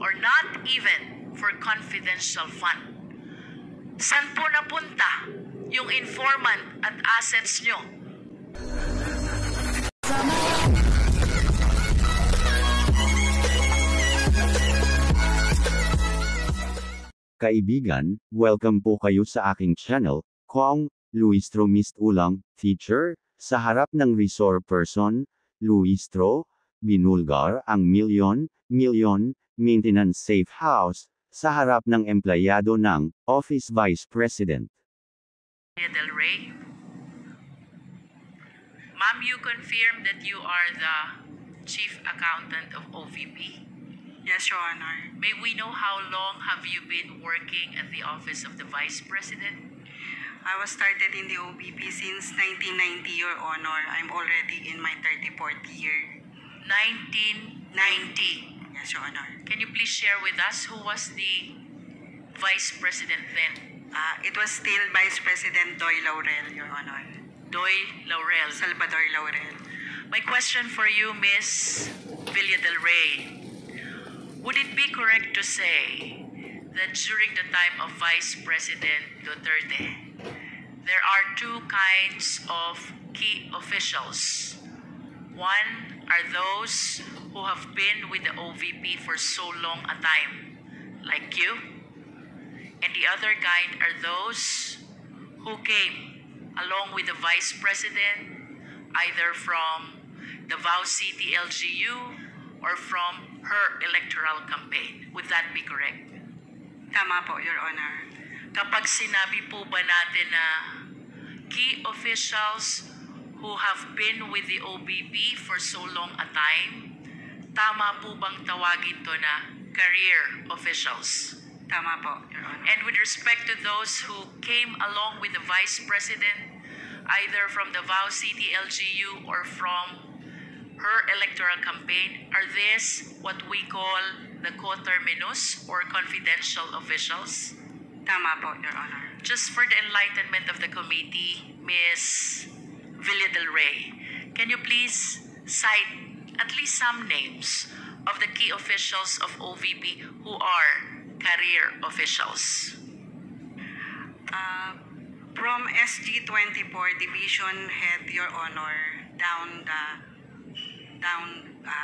or not even for confidential fund. Saan po napunta yung informant at assets nyo? Kaibigan, welcome po kayo sa aking channel, Cong.Luistro.Milyo-Milyong, Teacher, sa harap ng resource person, Luistro, Binulgar ang milyon, maintenance safe house, sa harap ng empleyado ng Office Vice President. Del Rey. Ma'am, you confirm that you are the Chief Accountant of OVP? Yes, Your Honor. May we know how long have you been working at the Office of the Vice President? I was started in the OBP since 1990, Your Honor. I'm already in my 34th year. 1990. Yes, Your Honor. Can you please share with us who was the Vice President then? It was still Vice President Doy Laurel, Your Honor. Doy Laurel. Salvador Laurel. My question for you, Miss Villa del Rey. Would it be correct to say that during the time of Vice President Duterte, there are two kinds of key officials? One are those who have been with the OVP for so long a time, like you, and the other kind are those who came along with the Vice President, either from Davao City LGU or from her electoral campaign. Would that be correct? Tama po, Your Honor. Kapag sinabi po ba natin na key officials who have been with the OBP for so long a time, tama po bang tawagin to na career officials? Tama po, Your Honor. And with respect to those who came along with the Vice President, either from the Davao City LGU or from her electoral campaign, are these what we call the coterminous or confidential officials? Tama po, Your Honor. Just for the enlightenment of the committee, Ms. Villa del Rey, can you please cite at least some names of the key officials of OVP who are career officials? From SG24 Division Head, Your Honor, down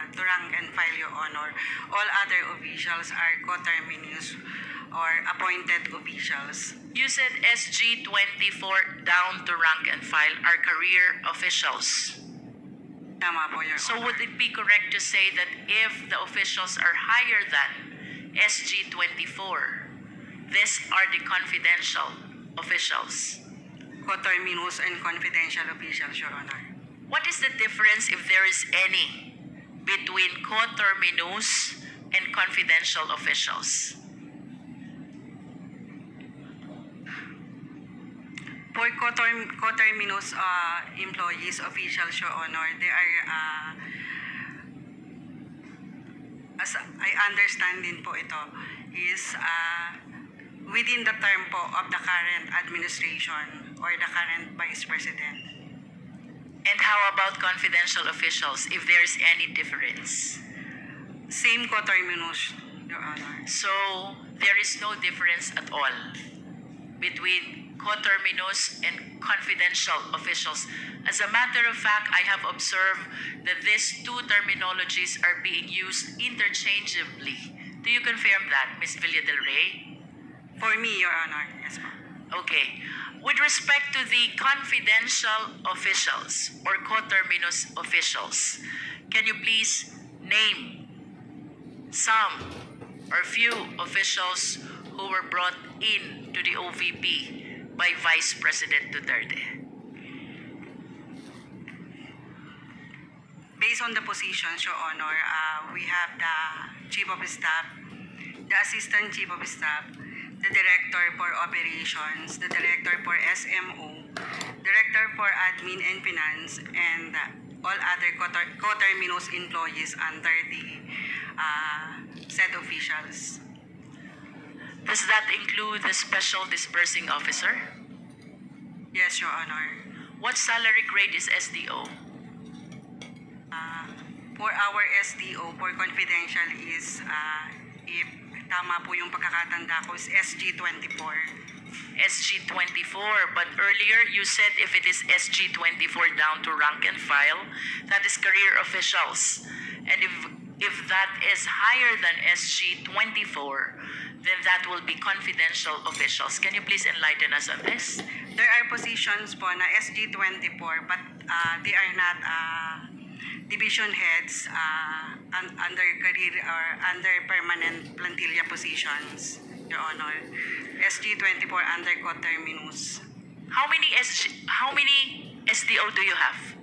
to rank and file, Your Honor, all other officials are coterminous or appointed officials. You said SG24 down to rank and file are career officials. Tama po, Your So Honor. would it be correct to say that if the officials are higher than SG24, these are the confidential officials? Coterminous and confidential officials, Your Honor. What is the difference, if there is any, between coterminous and confidential officials? For coterminous employees, officials, Your Honor, they are, as I understand din po ito, is within the term po of the current administration or the current Vice President. And how about confidential officials, if there is any difference? Same coterminous, Your Honor. So there is no difference at all between coterminous and confidential officials. As a matter of fact, I have observed that these two terminologies are being used interchangeably. Do you confirm that, Ms. Villa del Rey? For me, Your Honor, yes po. Okay. With respect to the confidential officials or coterminous officials, can you please name some or few officials who were brought in to the OVP by Vice President Duterte? Based on the positions, Your Honor, we have the Chief of Staff, the Assistant Chief of Staff, the Director for Operations, the Director for SMO, Director for Admin and Finance, and all other coterminous employees under the said officials. Does that include the Special Disbursing Officer? Yes, Your Honor. What salary grade is SDO? For our SDO, for confidential, is if tama po yung pagkakatanda ko, is SG-24. SG-24, but earlier you said if it is SG-24 down to rank and file, that is career officials. And if that is higher than SG-24, then that will be confidential officials. Can you please enlighten us on this? There are positions po na SG-24, but they are not division heads under career or under permanent plantilla positions, Your Honor. SG-24 under coterminus. How many SDO do you have?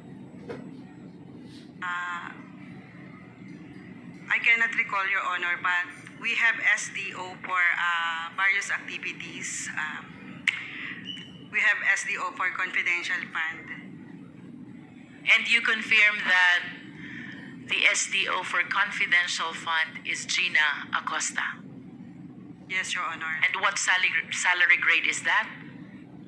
I cannot recall, Your Honor, but we have SDO for various activities. We have SDO for confidential fund. And you confirm that the SDO for confidential fund is Gina Acosta. Yes, Your Honor. And what salary grade is that?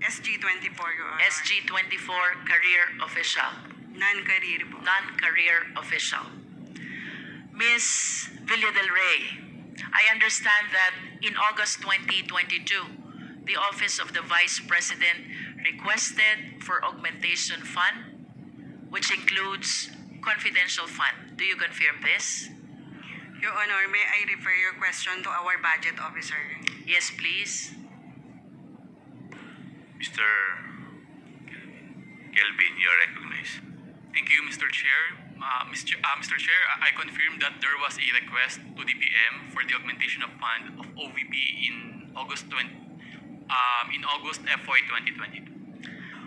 SG-24, Your Honor. SG-24 career official. Non-career po. Non-career official. Ms. Villa del Rey, I understand that in August 2022, the Office of the Vice President requested for augmentation fund, which includes confidential fund. Do you confirm this? Your Honor, may I refer your question to our budget officer? Yes, please. Mr. Kelvin, you are recognized. Thank you, Mr. Chair. Mr. Chair, I confirm that there was a request to DPM for the augmentation of fund of OVP in August FY 2022.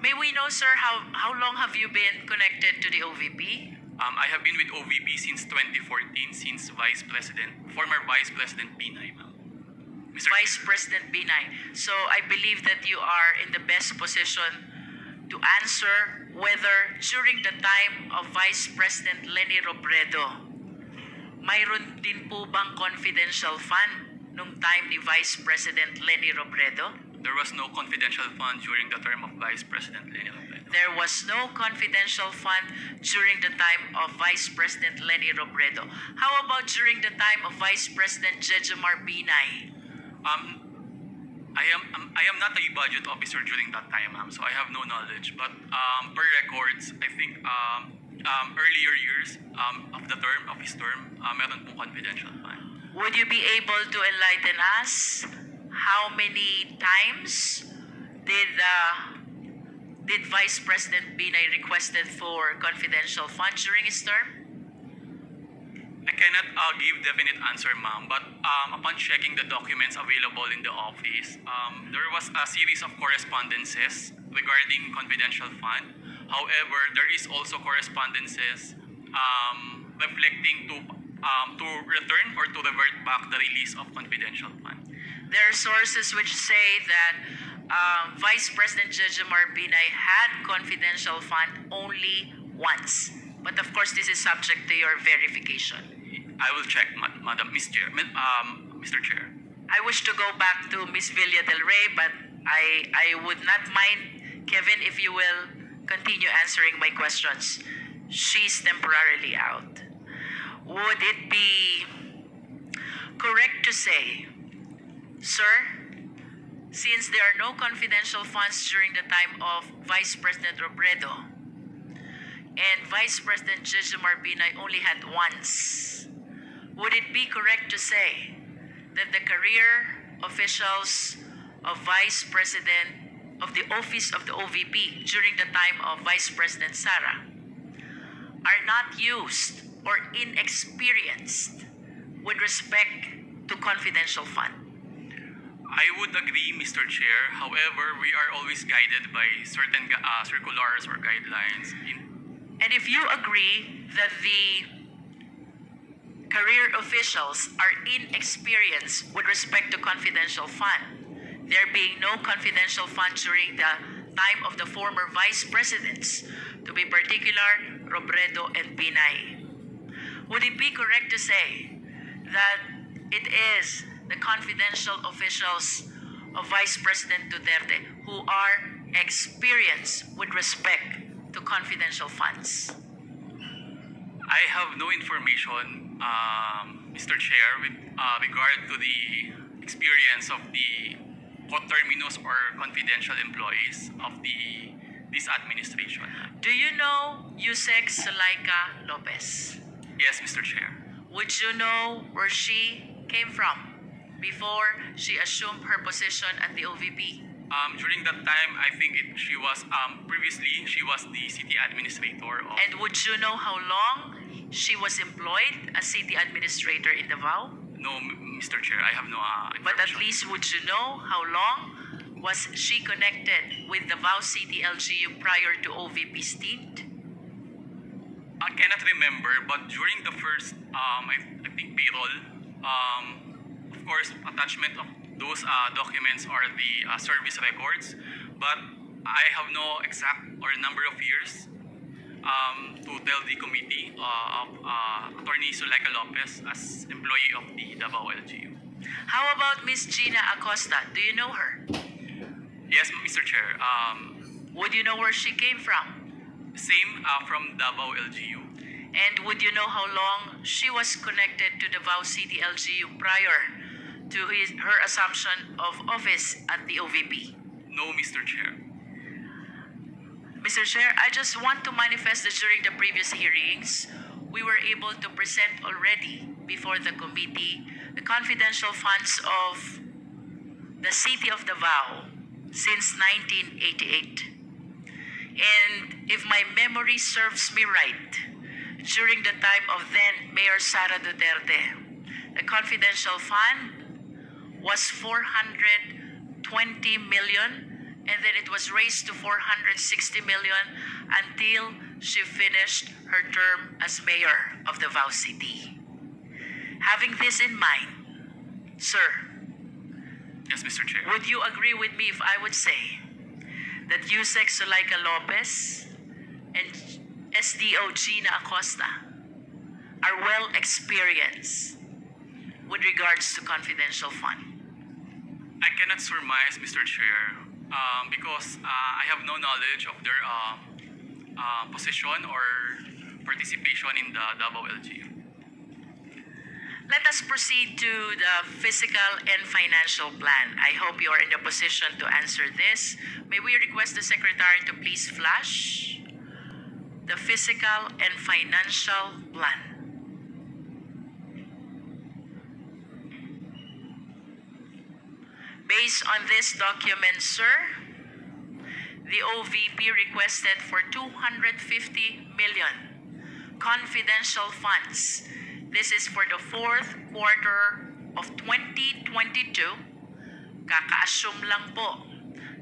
May we know, sir, how long have you been connected to the OVP? I have been with OVP since 2014, since former Vice President Binay, ma'am. Vice President Binay. So I believe that you are in the best position to answer whether during the time of Vice President Leni Robredo, mayroon din po bang confidential fund nung time ni Vice President Leni Robredo? There was no confidential fund during the term of Vice President Leni Robredo. There was no confidential fund during the time of Vice President Leni Robredo. How about during the time of Vice President Jejomar Binay? I am not a budget officer during that time, ma'am, so I have no knowledge. But per records, I think earlier years of his term, meron pong confidential fund. Would you be able to enlighten us how many times did Vice President Binay requested for confidential fund during his term? I cannot give definite answer, ma'am, but upon checking the documents available in the office, there was a series of correspondences regarding confidential fund. However, there is also correspondences reflecting to return or to revert back the release of confidential fund. There are sources which say that Vice President Jejomar Binay had confidential fund only once. But of course, this is subject to your verification. I will check, Mr. Chair. I wish to go back to Ms. Villa del Rey, but I would not mind, Kevin, if you will continue answering my questions. She's temporarily out. Would it be correct to say, sir, since there are no confidential funds during the time of Vice President Robredo, and Vice President Jejomar Binay only had once, would it be correct to say that the career officials of Vice President of the Office of the OVP during the time of Vice President Sara are not used or inexperienced with respect to confidential fund? I would agree, Mr. Chair. However, we are always guided by certain circulars or guidelines. And if you agree that the career officials are inexperienced with respect to confidential fund, there being no confidential fund during the time of the former vice presidents, to be particular, Robredo and Binay, would it be correct to say that it is the confidential officials of Vice President Duterte who are experienced with respect to confidential funds? I have no information Mr. Chair, with regard to the experience of the coterminous or confidential employees of this administration. Do you know Yusek Sulaika Lopez? Yes, Mr. Chair. Would you know where she came from before she assumed her position at the OVP? During that time, I think she was previously she was the city administrator of. And would you know how long she was employed as city administrator in Davao? No, Mr. Chair, I have no But at information. least would you know how long was she connected with Davao City LGU prior to OVP stint? I cannot remember, but during the first, I think payroll, of course, attachment of those documents are the service records, but I have no exact or number of years to tell the committee of Attorney Sulaika Lopez as employee of the Davao LGU. How about Miss Gina Acosta? Do you know her? Yes, Mr. Chair. Would you know where she came from? Same from Davao LGU. And would you know how long she was connected to Davao City LGU prior to her assumption of office at the OVP? No, Mr. Chair. Mr. Chair, I just want to manifest that during the previous hearings, we were able to present already before the committee the confidential funds of the city of Davao since 1988. And if my memory serves me right, during the time of then Mayor Sara Duterte, the confidential fund was 420 million, and then it was raised to 460 million until she finished her term as mayor of Davao City. Having this in mind, sir, Yes, Mr. Chair. would you agree with me if I would say that Yusek Sulaika Lopez and SDO Gina Acosta are well experienced with regards to confidential fund? I cannot surmise, Mr. Chair, because I have no knowledge of their position or participation in the Davao LGU. Let us proceed to the physical and financial plan. I hope you are in a position to answer this. May we request the Secretary to please flash the physical and financial plan. Based on this document, sir, the OVP requested for 250 million confidential funds. This is for the fourth quarter of 2022. Kaka-assume lang po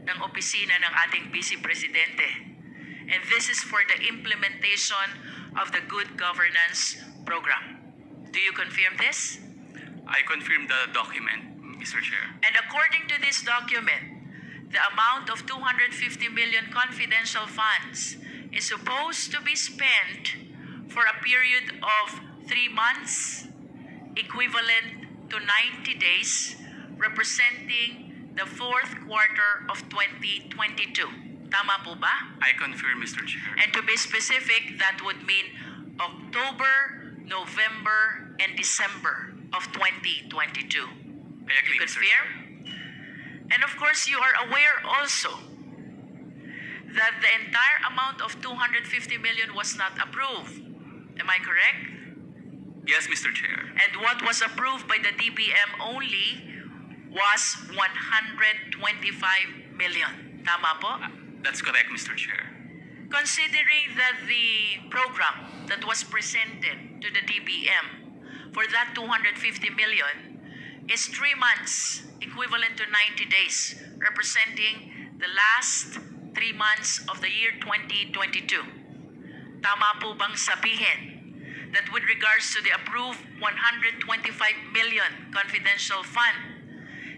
ng opisina ng ating Vice Presidente. And this is for the implementation of the Good Governance Program. Do you confirm this? I confirm the document, Mr. Chair. And according to this document, the amount of 250 million confidential funds is supposed to be spent for a period of 3 months, equivalent to 90 days, representing the fourth quarter of 2022. Tama po ba? I confirm, Mr. Chair. And to be specific, that would mean October, November, and December of 2022. I agree, You Mr. confirm? Chair. And of course, you are aware also that the entire amount of 250 million was not approved. Am I correct? Yes, Mr. Chair. And what was approved by the DBM only was 125 million. Tama po? That's correct, Mr. Chair. Considering that the program that was presented to the DBM for that 250 million is 3 months, equivalent to 90 days, representing the last 3 months of the year 2022. Tama po bang sabihin that with regards to the approved 125 million confidential fund,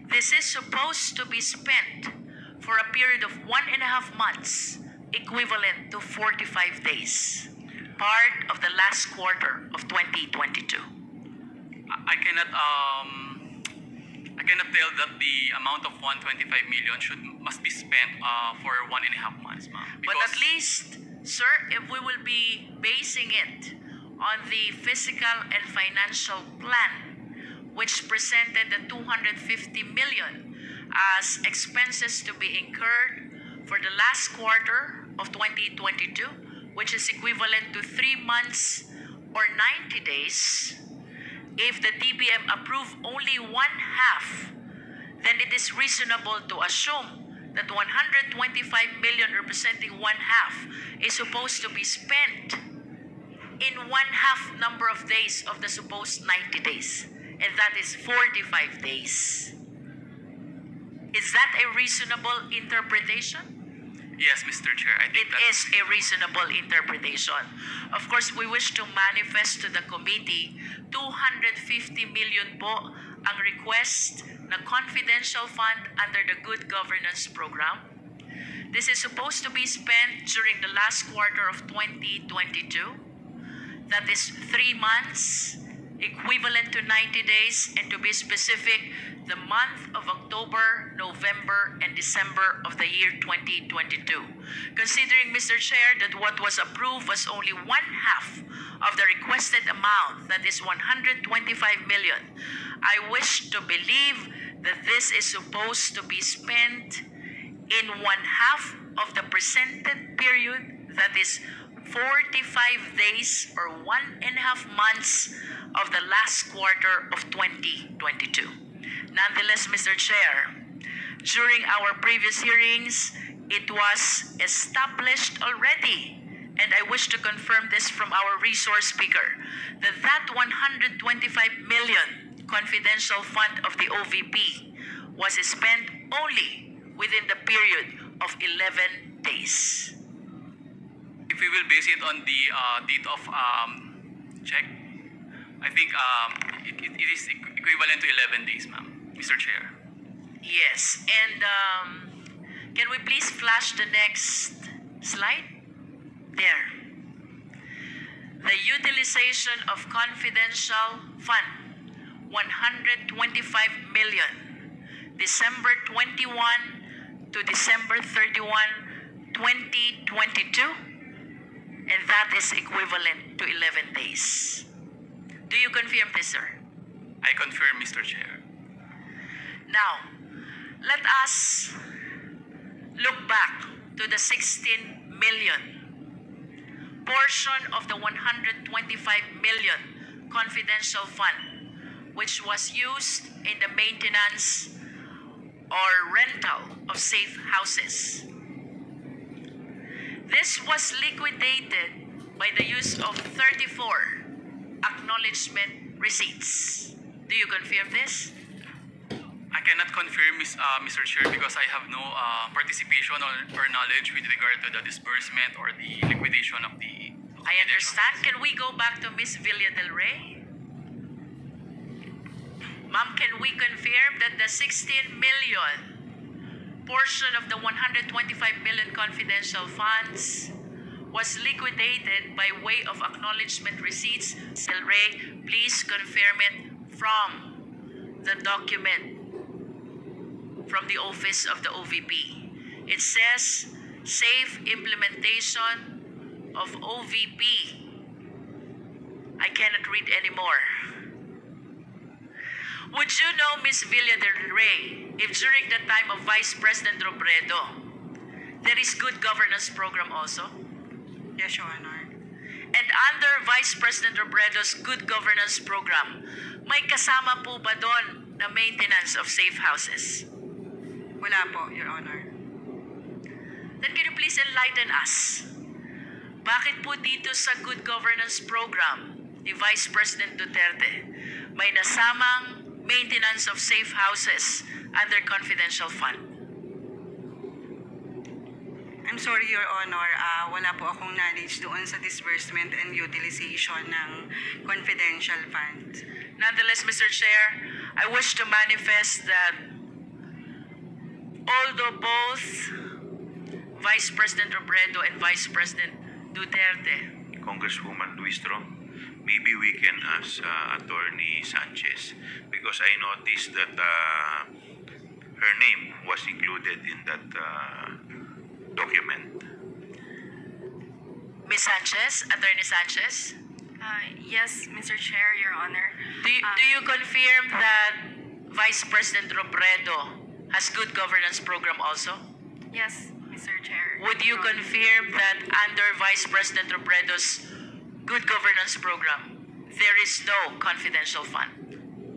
this is supposed to be spent for a period of 1.5 months, equivalent to 45 days, part of the last quarter of 2022. I cannot tell that the amount of 125 million must be spent for 1.5 months, ma'am. But at least, sir, if we will be basing it on the physical and financial plan which presented the 250 million as expenses to be incurred for the last quarter of 2022, which is equivalent to 3 months or 90 days. If the DBM approve only one half, then it is reasonable to assume that 125 million representing one half is supposed to be spent in one half number of days of the supposed 90 days, and that is 45 days. Is that a reasonable interpretation? Yes, Mr. Chair. I think It is a reasonable interpretation. Of course, we wish to manifest to the committee 250 million po ang request na confidential fund under the Good Governance Program. This is supposed to be spent during the last quarter of 2022. That is 3 months, equivalent to 90 days, and to be specific, the month of October, November, and December of the year 2022. Considering, Mr. Chair, that what was approved was only one half of the requested amount, that is 125 million, I wish to believe that this is supposed to be spent in one half of the presented period, that is 45 days or 1.5 months of the last quarter of 2022. Nonetheless, Mr. Chair, during our previous hearings, it was established already, and I wish to confirm this from our resource speaker, that 125 million confidential fund of the OVP was spent only within the period of 11 days. if we will base it on the date of check, I think it is equivalent to 11 days, ma'am, Mr. Chair. Yes, and can we please flash the next slide? There. The utilization of confidential fund, 125 million, December 21 to December 31, 2022, and that is equivalent to 11 days. Do you confirm this, sir? I confirm, Mr. Chair. Now, let us look back to the 16 million portion of the 125 million confidential fund, which was used in the maintenance or rental of safe houses. This was liquidated by the use of 34 acknowledgement receipts. Do you confirm this? I cannot confirm, Mr. Chair, because I have no participation or knowledge with regard to the disbursement or the liquidation of the... I understand. Can we go back to Ms. Villa del Rey? Ma'am, can we confirm that the 16 million portion of the 125 million confidential funds was liquidated by way of acknowledgement receipts? Del Rey, please confirm it from the document from the office of the OVP. It says, safe implementation of OVP. I cannot read anymore. Would you know, Ms. Villa del Rey, if during the time of Vice President Robredo, there is good governance program also? Yes, Your Honor. And under Vice President Robredo's good governance program, may kasama po ba doon na maintenance of safe houses? Wala po, Your Honor. Then can you please enlighten us? Bakit po dito sa good governance program ni Vice President Duterte may nasamang maintenance of safe houses under confidential fund? I'm sorry, Your Honor. Wala po akong knowledge doon sa disbursement and utilization ng confidential fund. Nonetheless, Mr. Chair, I wish to manifest that although both Vice President Robredo and Vice President Duterte, Congresswoman Luistro, maybe we can ask Attorney Sanchez because I noticed that her name was included in that document. Ms. Sanchez, Attorney Sanchez, Yes, Mr. Chair, Your Honor. Do you confirm that Vice President Robredo has good governance program also? Yes, Mr. Chair. Would you confirm that under Vice President Robredo's good governance program, there is no confidential fund?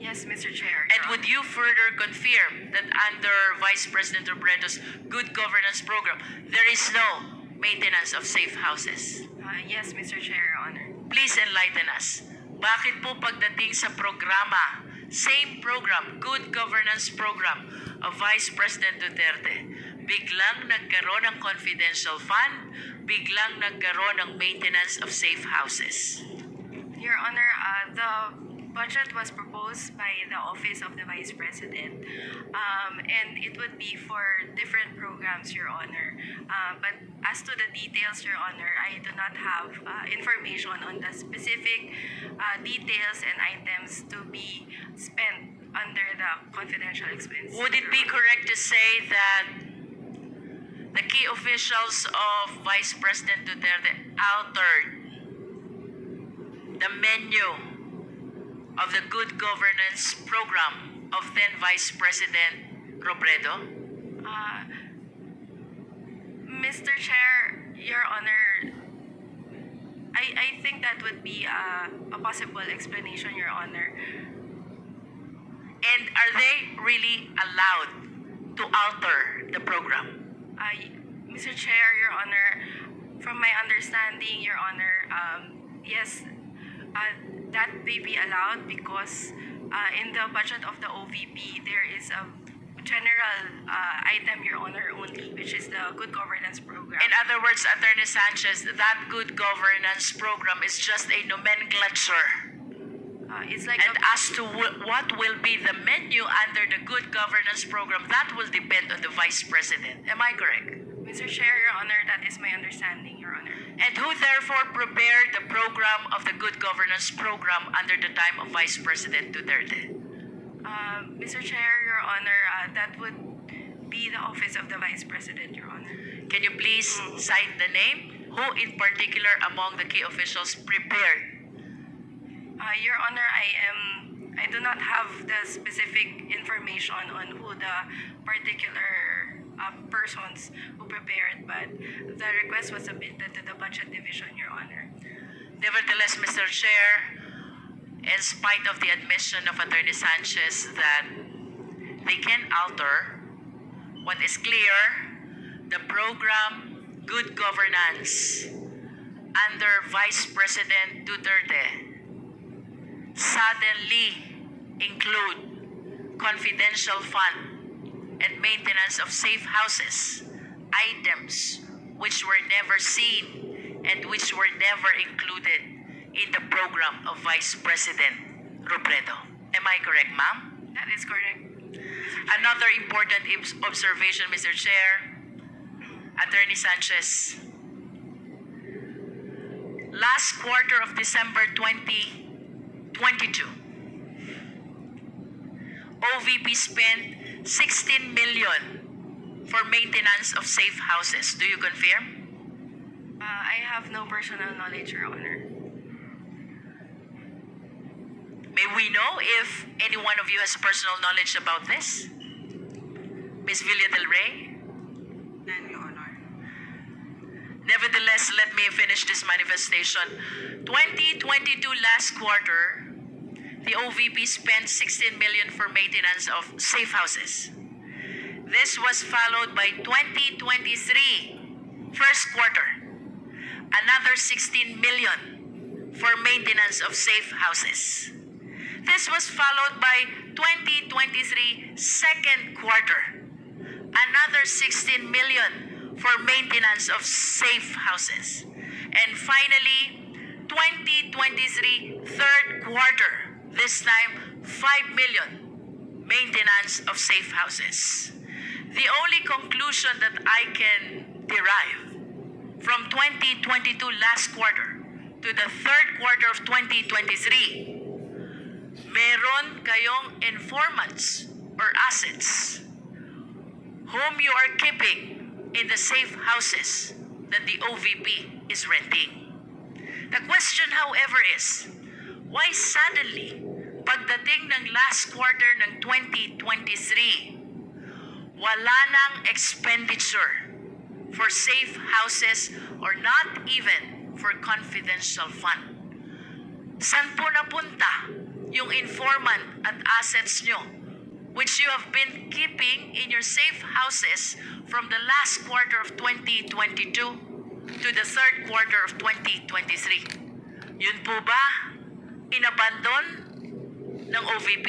Yes, Mr. Chair. And would you further confirm that under Vice President Robredo's good governance program, there is no maintenance of safe houses? Yes, Mr. Chair, Your Honor. Please enlighten us. Bakit po pagdating sa programa, same program, good governance program of Vice President Duterte, biglang nagkaroon ng confidential fund, biglang nagkaroon ng maintenance of safe houses? Your Honor, the budget was proposed by the Office of the Vice President, and it would be for different programs, Your Honor. But as to the details, Your Honor, I do not have information on the specific details and items to be spent under the confidential expense. Would it be correct to say that the key officials of Vice President Duterte altered the menu of the good governance program of then Vice President Robredo? Mr. Chair, Your Honor, I think that would be a possible explanation, Your Honor. And are they really allowed to alter the program? Mr. Chair, Your Honor, from my understanding, Your Honor, yes, that may be allowed because in the budget of the OVP, there is a general item, Your Honor, only, which is the good governance program. In other words, Attorney Sanchez, that good governance program is just a nomenclature. It's like And as to what will be the menu under the good governance program, that will depend on the Vice President. Am I correct? Mr. Chair, Your Honor, that is my understanding, Your Honor. And who therefore prepared the program of the good governance program under the time of Vice President Duterte? Mr. Chair, Your Honor, that would be the Office of the Vice President, Your Honor. Can you please cite the name? Who in particular among the key officials prepared? Your Honor, I do not have the specific information on who the particular persons who prepared, but the request was submitted to the Budget Division, Your Honor. Nevertheless, Mr. Chair, in spite of the admission of Attorney Sanchez that they can alter, what is clear, the program Good Governance under Vice President Duterte suddenly include confidential fund and maintenance of safe houses, items which were never seen and which were never included in the program of Vice President Robredo. Am I correct, ma'am? That is correct. Another important observation, Mr. Chair, Attorney Sanchez. Last quarter of December 2022, OVP spent 16 million for maintenance of safe houses. Do you confirm? I have no personal knowledge, Your Honor. May we know if any one of you has personal knowledge about this? Ms. Villa del Rey? None, Your Honor. Nevertheless, let me finish this manifestation. 2022 last quarter, the OVP spent 16 million for maintenance of safe houses. This was followed by 2023 first quarter, another 16 million for maintenance of safe houses. This was followed by 2023 second quarter, another 16 million for maintenance of safe houses. And finally, 2023 third quarter, this time 5 million maintenance of safe houses. The only conclusion that I can derive from 2022 last quarter to the third quarter of 2023, meron kayong informants or assets whom you are keeping in the safe houses that the OVP is renting. The question, however, is, why suddenly, pagdating ng last quarter ng 2023, wala nang expenditure for safe houses or not even for confidential fund? Saan po napunta yung informant at assets nyo, which you have been keeping in your safe houses from the last quarter of 2022 to the third quarter of 2023? Yun po ba inabandon ng OVP?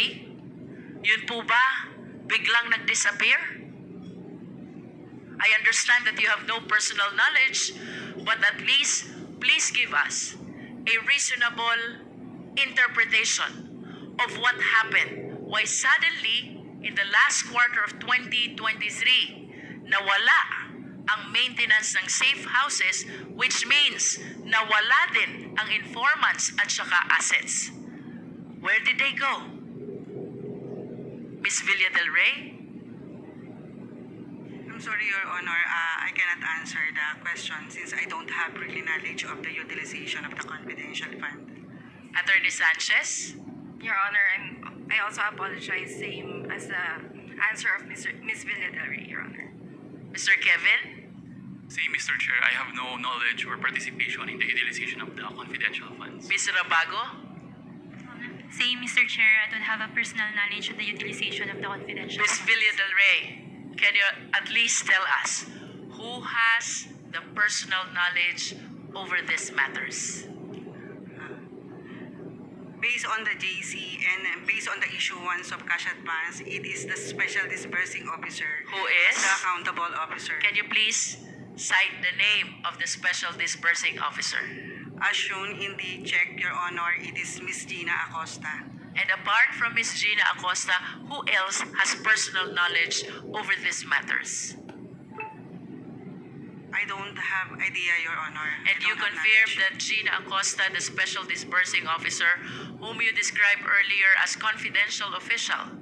Yun po ba biglang nag-disappear? I understand that you have no personal knowledge, but at least please give us a reasonable interpretation of what happened. Why suddenly, in the last quarter of 2023, nawala ang maintenance ng safe houses, which means nawala din ang informants at saka assets. Where did they go? Miss Villa del Rey? I'm sorry, Your Honor, I cannot answer the question since I don't have really knowledge of the utilization of the confidential fund. Attorney Sanchez? Your Honor, I also apologize, same as the answer of Miss Villa del Rey, Your Honor. Mr. Kevin? Say, Mr. Chair, I have no knowledge or participation in the utilization of the confidential funds. Ms. Rabago? Same, Mr. Chair, I don't have a personal knowledge of the utilization of the confidential Ms. funds. Villa del Rey, can you at least tell us who has the personal knowledge over these matters? Based on the JC and based on the issuance of cash advance, it is the Special Disbursing Officer Who is? the accountable officer. Can you please cite the name of the Special Disbursing Officer? As shown in the check, Your Honor, it is Miss Gina Acosta. And apart from Ms. Gina Acosta, who else has personal knowledge over these matters? I don't have idea, Your Honor. And you confirm that Gina Acosta, the Special Disbursing Officer, whom you described earlier as confidential official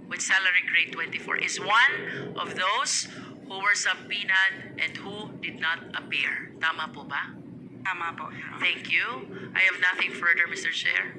with salary grade 24, is one of those who were subpoenaed and who did not appear. Tama po ba? Tama po, Your Honor. Thank you. I have nothing further, Mr. Chair.